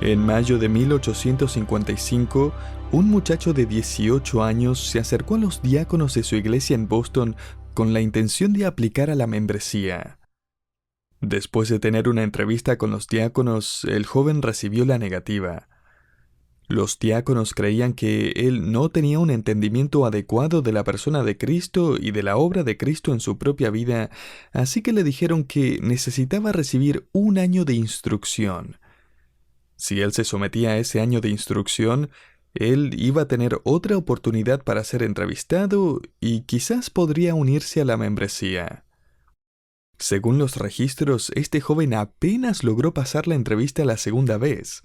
En mayo de 1855, un muchacho de 18 años se acercó a los diáconos de su iglesia en Boston con la intención de aplicar a la membresía. Después de tener una entrevista con los diáconos, el joven recibió la negativa. Los diáconos creían que él no tenía un entendimiento adecuado de la persona de Cristo y de la obra de Cristo en su propia vida, así que le dijeron que necesitaba recibir un año de instrucción. Si él se sometía a ese año de instrucción, él iba a tener otra oportunidad para ser entrevistado y quizás podría unirse a la membresía. Según los registros, este joven apenas logró pasar la entrevista la segunda vez.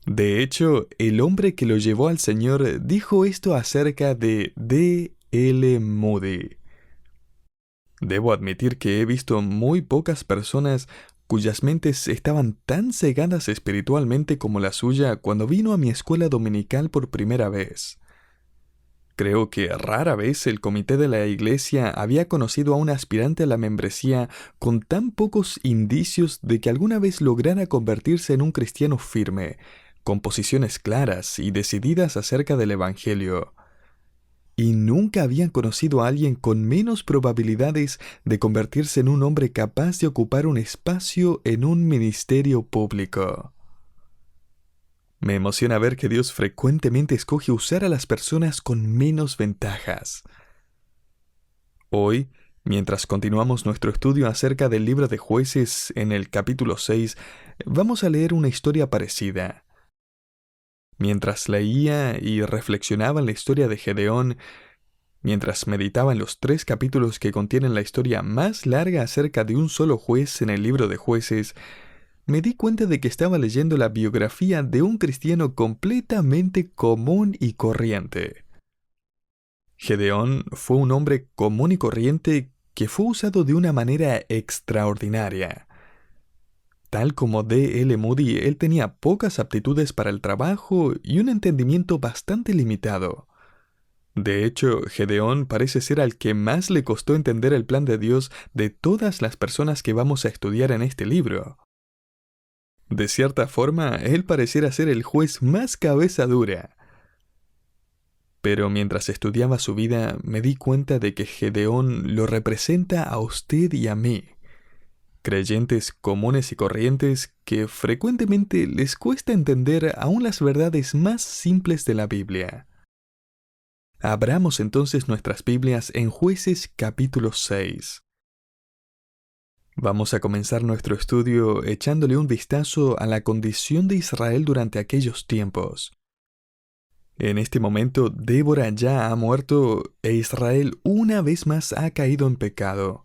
De hecho, el hombre que lo llevó al Señor dijo esto acerca de D. L. Moody. Debo admitir que he visto muy pocas personas cuyas mentes estaban tan cegadas espiritualmente como la suya cuando vino a mi escuela dominical por primera vez. Creo que rara vez el comité de la iglesia había conocido a un aspirante a la membresía con tan pocos indicios de que alguna vez lograra convertirse en un cristiano firme, con posiciones claras y decididas acerca del Evangelio. Y nunca habían conocido a alguien con menos probabilidades de convertirse en un hombre capaz de ocupar un espacio en un ministerio público. Me emociona ver que Dios frecuentemente escoge usar a las personas con menos ventajas. Hoy, mientras continuamos nuestro estudio acerca del libro de Jueces en el capítulo 6, vamos a leer una historia parecida. Mientras leía y reflexionaba en la historia de Gedeón, mientras meditaba en los 3 capítulos que contienen la historia más larga acerca de un solo juez en el libro de Jueces, me di cuenta de que estaba leyendo la biografía de un cristiano completamente común y corriente. Gedeón fue un hombre común y corriente que fue usado de una manera extraordinaria. Tal como D. L. Moody, él tenía pocas aptitudes para el trabajo y un entendimiento bastante limitado. De hecho, Gedeón parece ser al que más le costó entender el plan de Dios de todas las personas que vamos a estudiar en este libro. De cierta forma, él pareciera ser el juez más cabeza dura. Pero mientras estudiaba su vida, me di cuenta de que Gedeón lo representa a usted y a mí, creyentes comunes y corrientes que frecuentemente les cuesta entender aún las verdades más simples de la Biblia. Abramos entonces nuestras Biblias en Jueces capítulo 6. Vamos a comenzar nuestro estudio echándole un vistazo a la condición de Israel durante aquellos tiempos. En este momento, Débora ya ha muerto e Israel una vez más ha caído en pecado.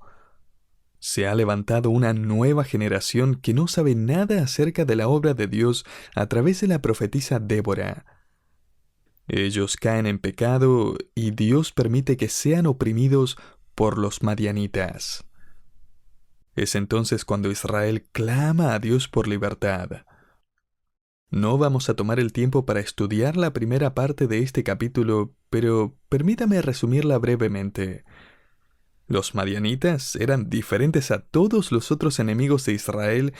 Se ha levantado una nueva generación que no sabe nada acerca de la obra de Dios a través de la profetisa Débora. Ellos caen en pecado y Dios permite que sean oprimidos por los madianitas. Es entonces cuando Israel clama a Dios por libertad. No vamos a tomar el tiempo para estudiar la primera parte de este capítulo, pero permítame resumirla brevemente. Los madianitas eran diferentes a todos los otros enemigos de Israel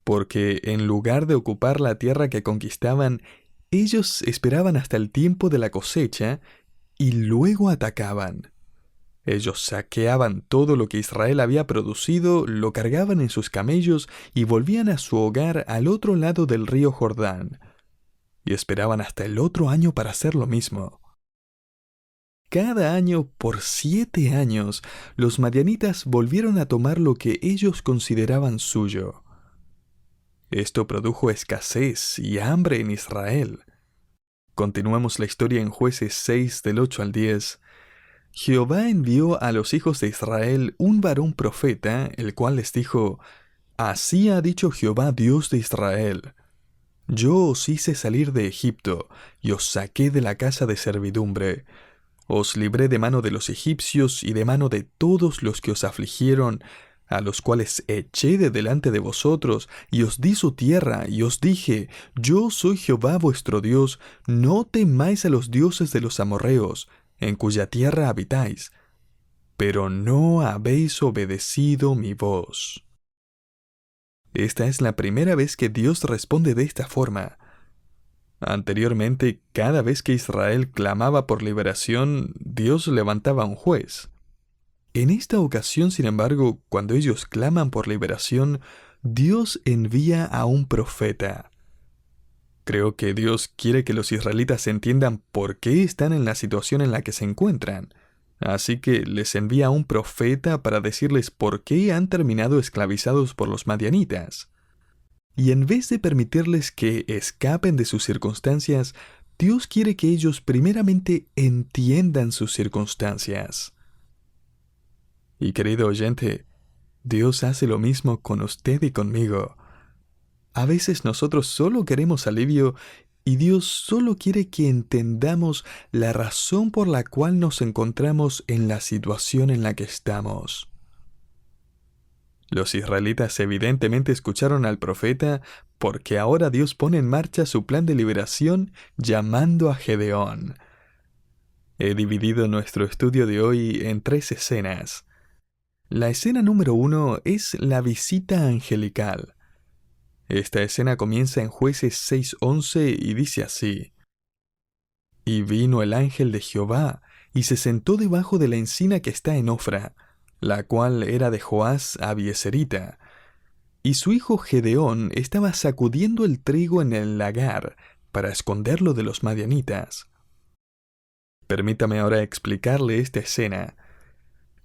porque en lugar de ocupar la tierra que conquistaban, ellos esperaban hasta el tiempo de la cosecha y luego atacaban. Ellos saqueaban todo lo que Israel había producido, lo cargaban en sus camellos y volvían a su hogar al otro lado del río Jordán. Y esperaban hasta el otro año para hacer lo mismo. Cada año, por 7 años, los madianitas volvieron a tomar lo que ellos consideraban suyo. Esto produjo escasez y hambre en Israel. Continuamos la historia en Jueces 6 del 8 al 10. Jehová envió a los hijos de Israel un varón profeta, el cual les dijo: Así ha dicho Jehová Dios de Israel: Yo os hice salir de Egipto, y os saqué de la casa de servidumbre. Os libré de mano de los egipcios y de mano de todos los que os afligieron, a los cuales eché de delante de vosotros, y os di su tierra, y os dije: Yo soy Jehová vuestro Dios, no temáis a los dioses de los amorreos, en cuya tierra habitáis, pero no habéis obedecido mi voz. Esta es la primera vez que Dios responde de esta forma. Anteriormente, cada vez que Israel clamaba por liberación, Dios levantaba un juez. En esta ocasión, sin embargo, cuando ellos claman por liberación, Dios envía a un profeta. Creo que Dios quiere que los israelitas entiendan por qué están en la situación en la que se encuentran. Así que les envía a un profeta para decirles por qué han terminado esclavizados por los madianitas. Y en vez de permitirles que escapen de sus circunstancias, Dios quiere que ellos primeramente entiendan sus circunstancias. Y querido oyente, Dios hace lo mismo con usted y conmigo. A veces nosotros solo queremos alivio y Dios solo quiere que entendamos la razón por la cual nos encontramos en la situación en la que estamos. Los israelitas evidentemente escucharon al profeta porque ahora Dios pone en marcha su plan de liberación llamando a Gedeón. He dividido nuestro estudio de hoy en 3 escenas. La escena número 1 es la visita angelical. Esta escena comienza en Jueces 6:11 y dice así: Y vino el ángel de Jehová, y se sentó debajo de la encina que está en Ofra, la cual era de Joás Abieserita. Y su hijo Gedeón estaba sacudiendo el trigo en el lagar para esconderlo de los madianitas. Permítame ahora explicarle esta escena.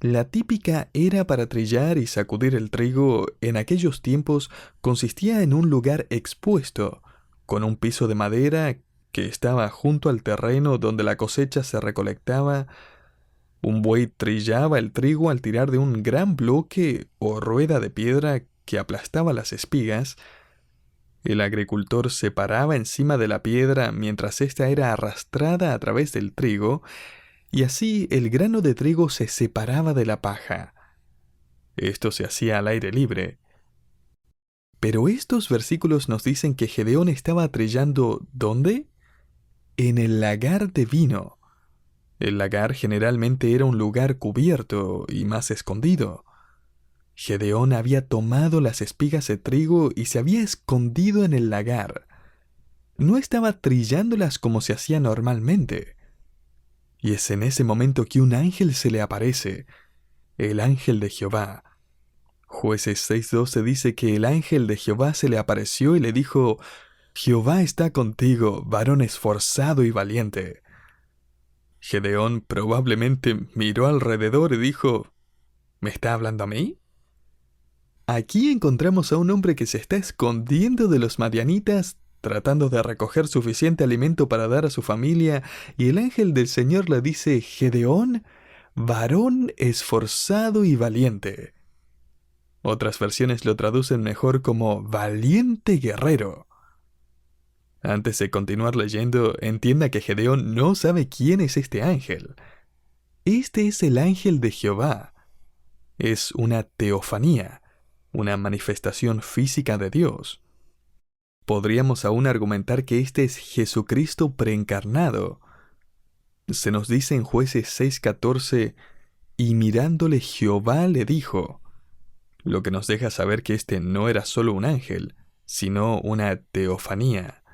La típica era para trillar y sacudir el trigo en aquellos tiempos consistía en un lugar expuesto, con un piso de madera que estaba junto al terreno donde la cosecha se recolectaba. Un buey trillaba el trigo al tirar de un gran bloque o rueda de piedra que aplastaba las espigas. El agricultor se paraba encima de la piedra mientras ésta era arrastrada a través del trigo, y así el grano de trigo se separaba de la paja. Esto se hacía al aire libre. Pero estos versículos nos dicen que Gedeón estaba trillando ¿dónde? En el lagar de vino. El lagar generalmente era un lugar cubierto y más escondido. Gedeón había tomado las espigas de trigo y se había escondido en el lagar. No estaba trillándolas como se hacía normalmente. Y es en ese momento que un ángel se le aparece, el ángel de Jehová. Jueces 6:12 dice que el ángel de Jehová se le apareció y le dijo: Jehová está contigo, varón esforzado y valiente. Gedeón probablemente miró alrededor y dijo: ¿Me está hablando a mí? Aquí encontramos a un hombre que se está escondiendo de los madianitas, tratando de recoger suficiente alimento para dar a su familia, y el ángel del Señor le dice: Gedeón, varón esforzado y valiente. Otras versiones lo traducen mejor como valiente guerrero. Antes de continuar leyendo, entienda que Gedeón no sabe quién es este ángel. Este es el ángel de Jehová. Es una teofanía, una manifestación física de Dios. Podríamos aún argumentar que este es Jesucristo preencarnado. Se nos dice en Jueces 6:14, y mirándole Jehová le dijo, lo que nos deja saber que este no era solo un ángel, sino una teofanía.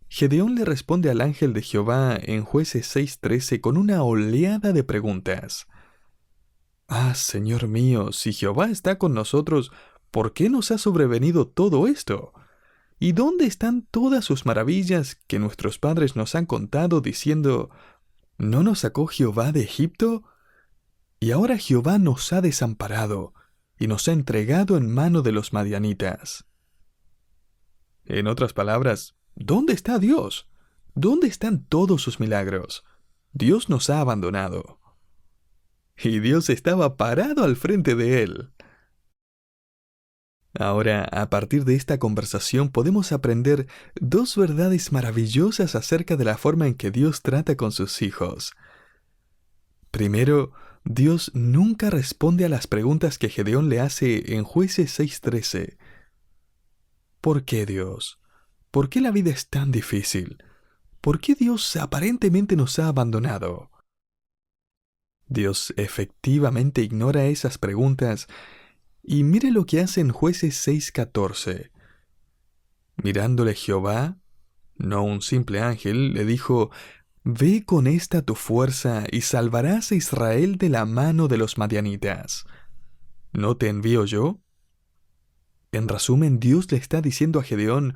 Gedeón le responde al ángel de Jehová en Jueces 6:13 con una oleada de preguntas. Ah, Señor mío, si Jehová está con nosotros, ¿por qué nos ha sobrevenido todo esto? ¿Y dónde están todas sus maravillas que nuestros padres nos han contado diciendo, ¿no nos sacó Jehová de Egipto? Y ahora Jehová nos ha desamparado y nos ha entregado en mano de los madianitas. En otras palabras, ¿dónde está Dios? ¿Dónde están todos sus milagros? Dios nos ha abandonado. Y Dios estaba parado al frente de él. Ahora, a partir de esta conversación podemos aprender 2 verdades maravillosas acerca de la forma en que Dios trata con sus hijos. Primero, Dios nunca responde a las preguntas que Gedeón le hace en Jueces 6:13. ¿Por qué Dios? ¿Por qué la vida es tan difícil? ¿Por qué Dios aparentemente nos ha abandonado? Dios efectivamente ignora esas preguntas Y mire lo que hace en Jueces 6:14. Mirándole Jehová, no un simple ángel, le dijo: Ve con esta tu fuerza y salvarás a Israel de la mano de los madianitas. ¿No te envío yo? En resumen, Dios le está diciendo a Gedeón: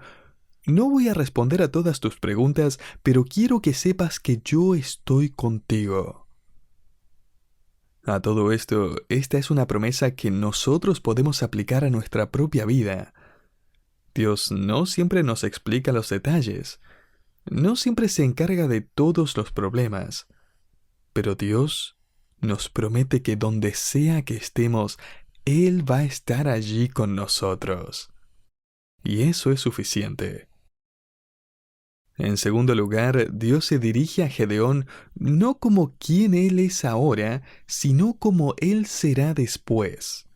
no voy a responder a todas tus preguntas, pero quiero que sepas que yo estoy contigo. A todo esto, esta es una promesa que nosotros podemos aplicar a nuestra propia vida. Dios no siempre nos explica los detalles, no siempre se encarga de todos los problemas, pero Dios nos promete que donde sea que estemos, Él va a estar allí con nosotros. Y eso es suficiente. En segundo lugar, Dios se dirige a Gedeón no como quien él es ahora, sino como él será después.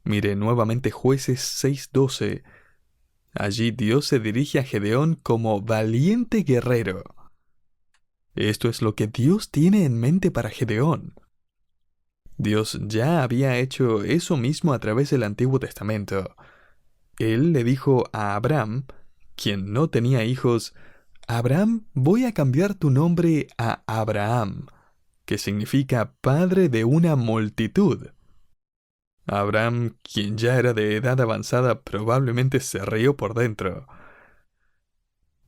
Mire nuevamente Jueces 6:12. Allí Dios se dirige a Gedeón como valiente guerrero. Esto es lo que Dios tiene en mente para Gedeón. Dios ya había hecho eso mismo a través del Antiguo Testamento. Él le dijo a Abraham, quien no tenía hijos: Abraham, voy a cambiar tu nombre a Abraham, que significa padre de una multitud. Abraham, quien ya era de edad avanzada, probablemente se rió por dentro.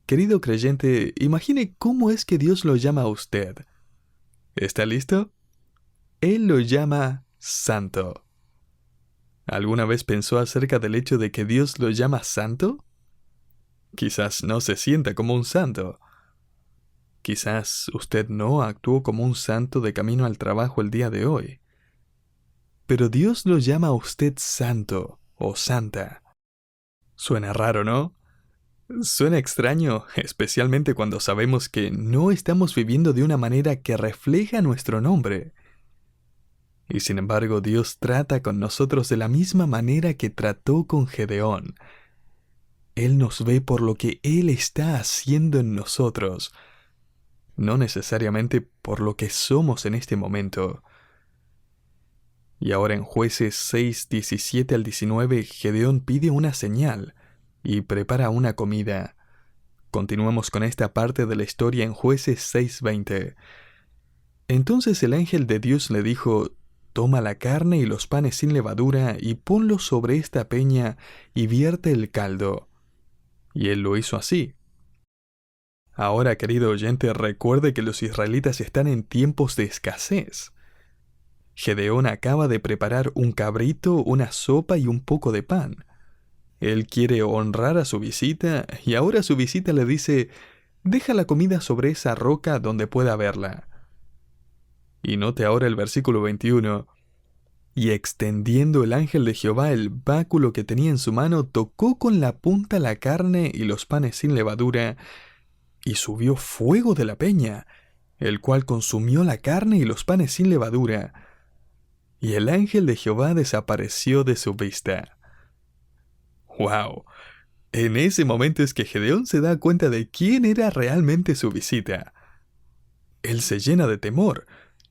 Querido creyente, imagine cómo es que Dios lo llama a usted. ¿Está listo? Él lo llama santo. ¿Alguna vez pensó acerca del hecho de que Dios lo llama santo? Quizás no se sienta como un santo. Quizás usted no actuó como un santo de camino al trabajo el día de hoy. Pero Dios lo llama a usted santo o santa. Suena raro, ¿no? Suena extraño, especialmente cuando sabemos que no estamos viviendo de una manera que refleja nuestro nombre. Y sin embargo, Dios trata con nosotros de la misma manera que trató con Gedeón. Él nos ve por lo que Él está haciendo en nosotros, no necesariamente por lo que somos en este momento. Y ahora en Jueces 6:17 al 19, Gedeón pide una señal y prepara una comida. Continuamos con esta parte de la historia en Jueces 6:20. Entonces el ángel de Dios le dijo: Toma la carne y los panes sin levadura y ponlos sobre esta peña y vierte el caldo. Y él lo hizo así. Ahora, querido oyente, recuerde que los israelitas están en tiempos de escasez. Gedeón acaba de preparar un cabrito, una sopa y un poco de pan. Él quiere honrar a su visita y ahora su visita le dice: deja la comida sobre esa roca donde pueda verla. Y note ahora el versículo 21. Y extendiendo el ángel de Jehová el báculo que tenía en su mano, tocó con la punta la carne y los panes sin levadura, y subió fuego de la peña, el cual consumió la carne y los panes sin levadura. Y el ángel de Jehová desapareció de su vista. ¡Wow! En ese momento es que Gedeón se da cuenta de quién era realmente su visita. Él se llena de temor,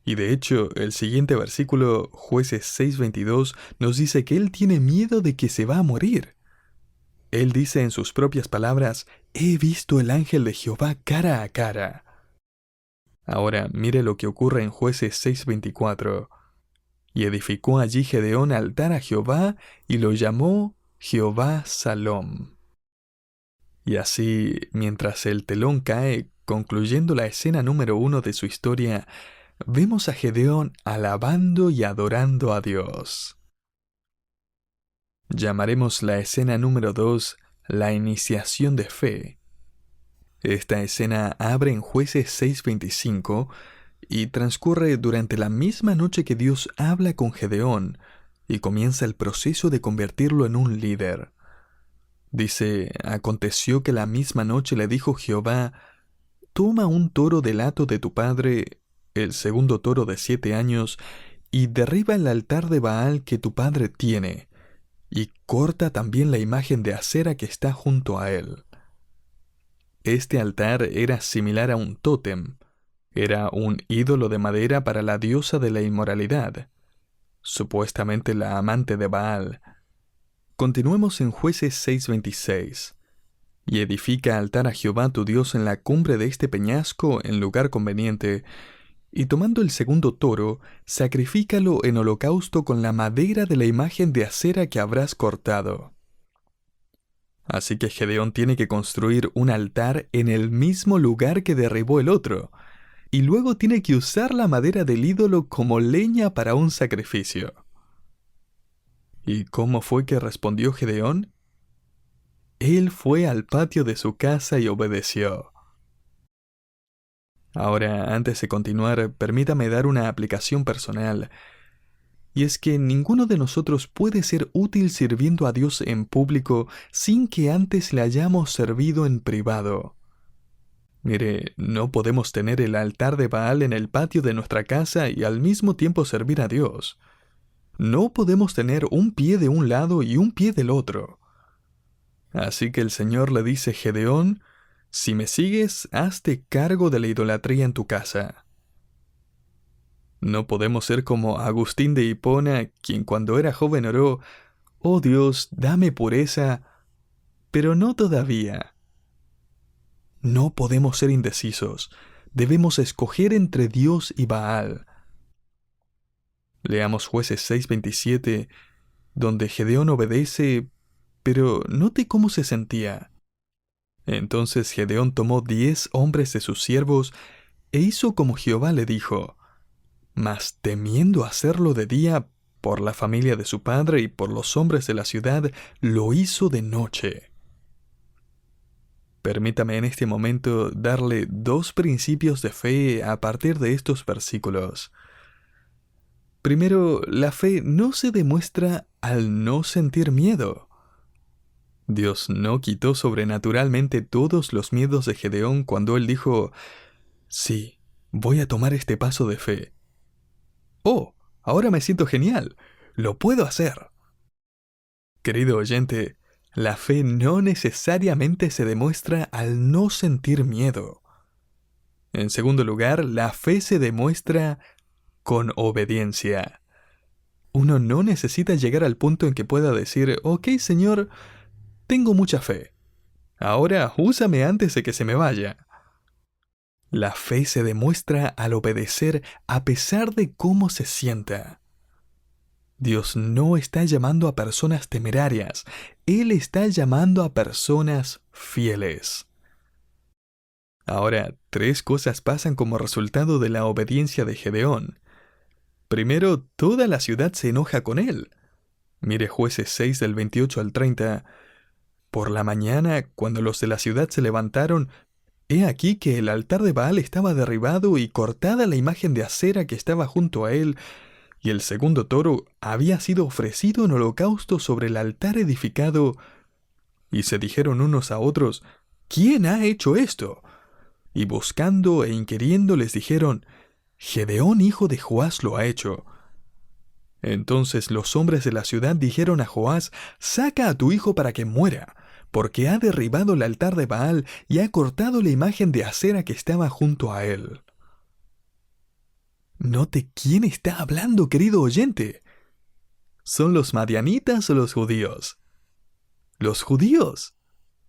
y de hecho el siguiente versículo, Jueces 6:22, nos dice que él tiene miedo de que se va a morir. Él dice en sus propias palabras: he visto el ángel de Jehová cara a cara. Ahora mire lo que ocurre en Jueces 6:24. Y edificó allí Gedeón altar a Jehová, y lo llamó Jehová Salom. Y así, mientras el telón cae, concluyendo la escena número 1 de su historia, vemos a Gedeón alabando y adorando a Dios. Llamaremos la escena número 2 la iniciación de fe. Esta escena abre en Jueces 6:25 y transcurre durante la misma noche que Dios habla con Gedeón y comienza el proceso de convertirlo en un líder. Dice: aconteció que la misma noche le dijo Jehová: toma un toro del hato de tu padre, el segundo toro de 7 años, y derriba el altar de Baal que tu padre tiene, y corta también la imagen de acera que está junto a él. Este altar era similar a un tótem. Era un ídolo de madera para la diosa de la inmoralidad, supuestamente la amante de Baal. Continuemos en Jueces 6:26. Y edifica altar a Jehová tu Dios en la cumbre de este peñasco en lugar conveniente, y tomando el segundo toro, sacrifícalo en holocausto con la madera de la imagen de acera que habrás cortado. Así que Gedeón tiene que construir un altar en el mismo lugar que derribó el otro, y luego tiene que usar la madera del ídolo como leña para un sacrificio. ¿Y cómo fue que respondió Gedeón? Él fue al patio de su casa y obedeció. Ahora, antes de continuar, permítame dar una aplicación personal. Y es que ninguno de nosotros puede ser útil sirviendo a Dios en público sin que antes le hayamos servido en privado. Mire, no podemos tener el altar de Baal en el patio de nuestra casa y al mismo tiempo servir a Dios. No podemos tener un pie de un lado y un pie del otro. Así que el Señor le dice a Gedeón: si me sigues, hazte cargo de la idolatría en tu casa. No podemos ser como Agustín de Hipona, quien cuando era joven oró: oh Dios, dame pureza, pero no todavía. No podemos ser indecisos. Debemos escoger entre Dios y Baal. Leamos Jueces 6:27, donde Gedeón obedece, pero note cómo se sentía. Entonces Gedeón tomó 10 hombres de sus siervos e hizo como Jehová le dijo, mas temiendo hacerlo de día por la familia de su padre y por los hombres de la ciudad, lo hizo de noche. Permítame en este momento darle 2 principios de fe a partir de estos versículos. Primero, la fe no se demuestra al no sentir miedo. Dios no quitó sobrenaturalmente todos los miedos de Gedeón cuando él dijo: sí, voy a tomar este paso de fe. Oh, ahora me siento genial, lo puedo hacer. Querido oyente, la fe no necesariamente se demuestra al no sentir miedo. En segundo lugar, la fe se demuestra con obediencia. Uno no necesita llegar al punto en que pueda decir: ok, Señor, tengo mucha fe. Ahora úsame antes de que se me vaya. La fe se demuestra al obedecer a pesar de cómo se sienta. Dios no está llamando a personas temerarias, Él está llamando a personas fieles. Ahora, 3 cosas pasan como resultado de la obediencia de Gedeón. Primero, toda la ciudad se enoja con él. Mire Jueces 6 del 28 al 30. Por la mañana, cuando los de la ciudad se levantaron, he aquí que el altar de Baal estaba derribado y cortada la imagen de acera que estaba junto a él, y el segundo toro había sido ofrecido en holocausto sobre el altar edificado. Y se dijeron unos a otros: ¿quién ha hecho esto? Y buscando e inquiriendo les dijeron: Gedeón hijo de Joás lo ha hecho. Entonces los hombres de la ciudad dijeron a Joás: saca a tu hijo para que muera, porque ha derribado el altar de Baal y ha cortado la imagen de acera que estaba junto a él. Note quién está hablando, querido oyente. ¿Son los madianitas o los judíos? Los judíos.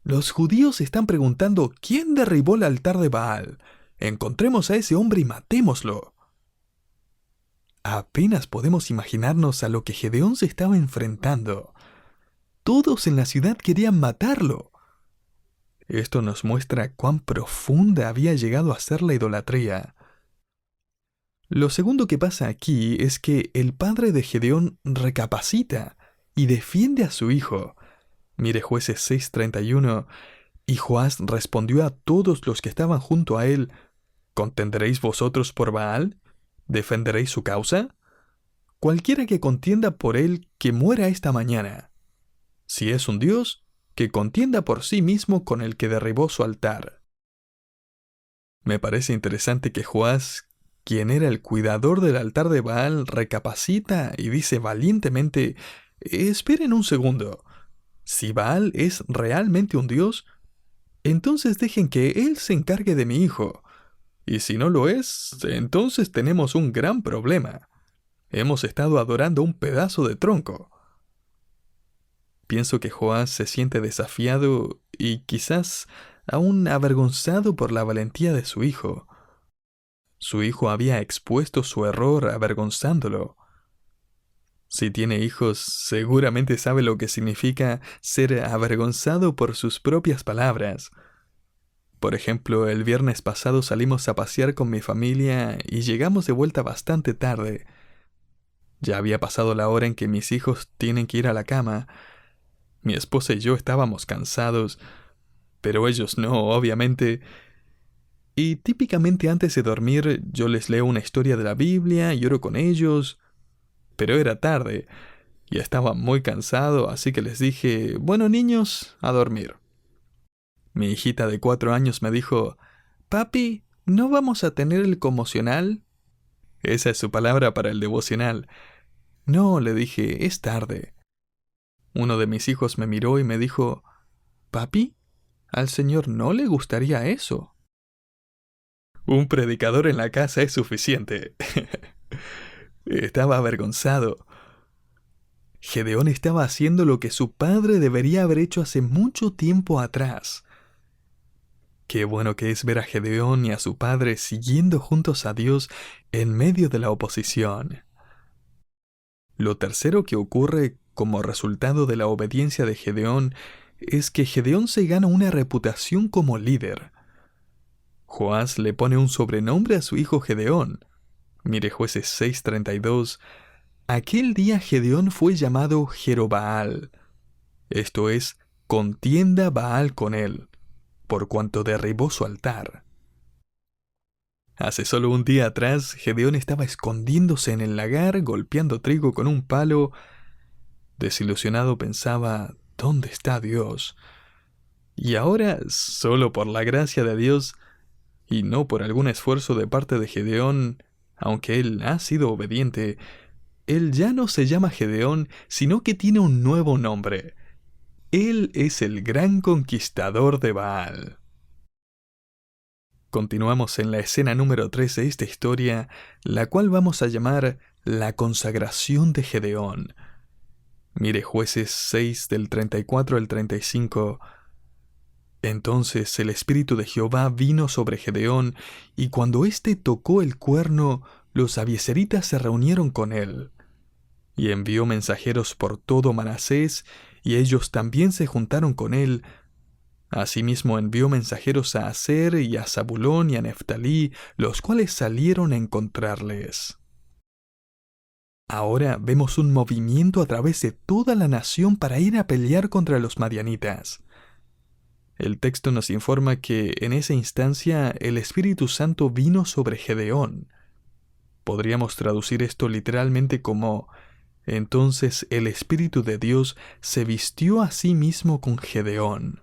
Los judíos están preguntando: ¿quién derribó el altar de Baal? Encontremos a ese hombre y matémoslo. Apenas podemos imaginarnos a lo que Gedeón se estaba enfrentando. Todos en la ciudad querían matarlo. Esto nos muestra cuán profunda había llegado a ser la idolatría. Lo segundo que pasa aquí es que el padre de Gedeón recapacita y defiende a su hijo. Mire Jueces 6:31, y Joás respondió a todos los que estaban junto a él: ¿contenderéis vosotros por Baal? ¿Defenderéis su causa? Cualquiera que contienda por él, que muera esta mañana. Si es un dios, que contienda por sí mismo con el que derribó su altar. Me parece interesante que Joás, quien era el cuidador del altar de Baal, recapacita y dice valientemente: esperen un segundo. Si Baal es realmente un dios, entonces dejen que él se encargue de mi hijo. Y si no lo es, entonces tenemos un gran problema. Hemos estado adorando un pedazo de tronco. Pienso que Joás se siente desafiado y quizás aún avergonzado por la valentía de su hijo. Su hijo había expuesto su error avergonzándolo. Si tiene hijos, seguramente sabe lo que significa ser avergonzado por sus propias palabras. Por ejemplo, el viernes pasado salimos a pasear con mi familia y llegamos de vuelta bastante tarde. Ya había pasado la hora en que mis hijos tienen que ir a la cama. Mi esposa y yo estábamos cansados, pero ellos no, obviamente. Y típicamente antes de dormir yo les leo una historia de la Biblia y oro con ellos. Pero era tarde y estaba muy cansado, así que les dije, bueno niños, a dormir. Mi hijita de 4 años me dijo, Papi, ¿no vamos a tener el conmocional? Esa es su palabra para el devocional. No, le dije, es tarde. Uno de mis hijos me miró y me dijo, Papi, al Señor no le gustaría eso. Un predicador en la casa es suficiente. Estaba avergonzado. Gedeón estaba haciendo lo que su padre debería haber hecho hace mucho tiempo atrás. Qué bueno que es ver a Gedeón y a su padre siguiendo juntos a Dios en medio de la oposición. Lo tercero que ocurre como resultado de la obediencia de Gedeón es que Gedeón se gana una reputación como líder. Joás le pone un sobrenombre a su hijo Gedeón. Mire Jueces 6:32. Aquel día Gedeón fue llamado Jerobaal, esto es, contienda Baal con él, por cuanto derribó su altar. Hace solo un día atrás, Gedeón estaba escondiéndose en el lagar, golpeando trigo con un palo. Desilusionado pensaba, ¿dónde está Dios? Y ahora, solo por la gracia de Dios, y no por algún esfuerzo de parte de Gedeón, aunque él ha sido obediente, él ya no se llama Gedeón, sino que tiene un nuevo nombre. Él es el gran conquistador de Baal. Continuamos en la escena número 3 de esta historia, la cual vamos a llamar la consagración de Gedeón. Mire Jueces 6 del 34 al 35. Entonces el Espíritu de Jehová vino sobre Gedeón, y cuando éste tocó el cuerno, los abiezeritas se reunieron con él. Y envió mensajeros por todo Manasés, y ellos también se juntaron con él. Asimismo envió mensajeros a Aser y a Zabulón y a Neftalí, los cuales salieron a encontrarles. Ahora vemos un movimiento a través de toda la nación para ir a pelear contra los madianitas. El texto nos informa que en esa instancia el Espíritu Santo vino sobre Gedeón. Podríamos traducir esto literalmente como: entonces el Espíritu de Dios se vistió a sí mismo con Gedeón.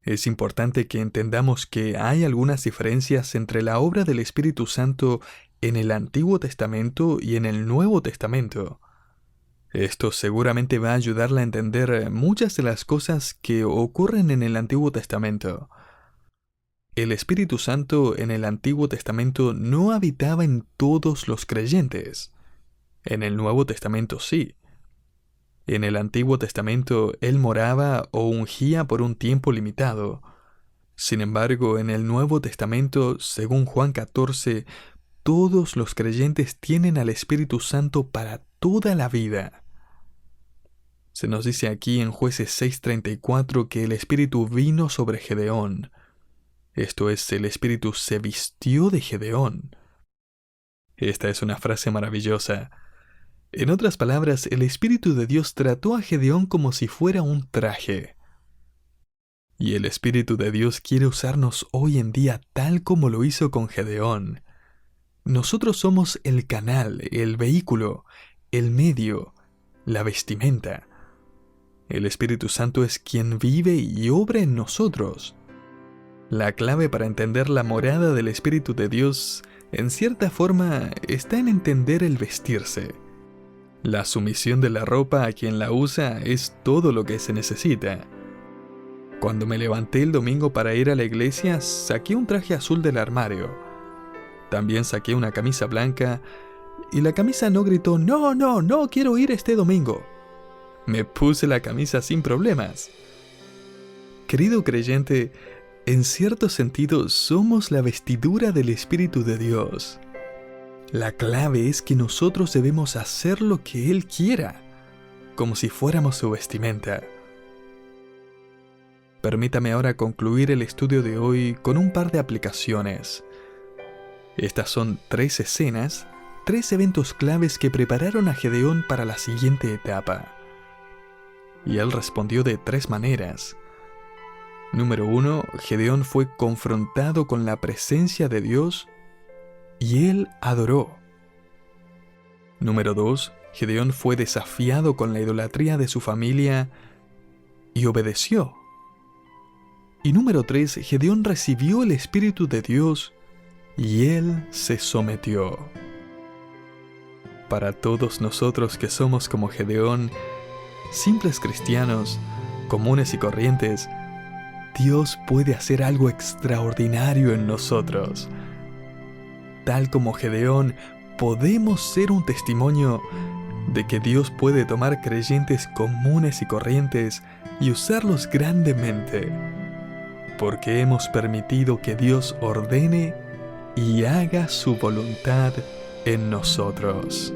Es importante que entendamos que hay algunas diferencias entre la obra del Espíritu Santo en el Antiguo Testamento y en el Nuevo Testamento. Esto seguramente va a ayudarle a entender muchas de las cosas que ocurren en el Antiguo Testamento. El Espíritu Santo en el Antiguo Testamento no habitaba en todos los creyentes. En el Nuevo Testamento sí. En el Antiguo Testamento Él moraba o ungía por un tiempo limitado. Sin embargo, en el Nuevo Testamento, según Juan 14, todos los creyentes tienen al Espíritu Santo para toda la vida. Se nos dice aquí en Jueces 6:34 que el Espíritu vino sobre Gedeón. Esto es, el Espíritu se vistió de Gedeón. Esta es una frase maravillosa. En otras palabras, el Espíritu de Dios trató a Gedeón como si fuera un traje. Y el Espíritu de Dios quiere usarnos hoy en día tal como lo hizo con Gedeón. Nosotros somos el canal, el vehículo, el medio, la vestimenta. El Espíritu Santo es quien vive y obra en nosotros. La clave para entender la morada del Espíritu de Dios, en cierta forma, está en entender el vestirse. La sumisión de la ropa a quien la usa es todo lo que se necesita. Cuando me levanté el domingo para ir a la iglesia, saqué un traje azul del armario. También saqué una camisa blanca, y la camisa no gritó, no quiero ir este domingo. me puse la camisa sin problemas. Querido creyente, en cierto sentido somos la vestidura del Espíritu de Dios. La clave es que nosotros debemos hacer lo que Él quiera, como si fuéramos su vestimenta. Permítame ahora concluir el estudio de hoy con un par de aplicaciones. Estas son 3 escenas, 3 eventos claves que prepararon a Gedeón para la siguiente etapa. Y él respondió de 3 maneras. Número 1, Gedeón fue confrontado con la presencia de Dios y él adoró. Número 2, Gedeón fue desafiado con la idolatría de su familia y obedeció. Y número 3, Gedeón recibió el Espíritu de Dios y él se sometió. Para todos nosotros que somos como Gedeón, simples cristianos, comunes y corrientes, Dios puede hacer algo extraordinario en nosotros. Tal como Gedeón, podemos ser un testimonio de que Dios puede tomar creyentes comunes y corrientes y usarlos grandemente, porque hemos permitido que Dios ordene y haga su voluntad en nosotros.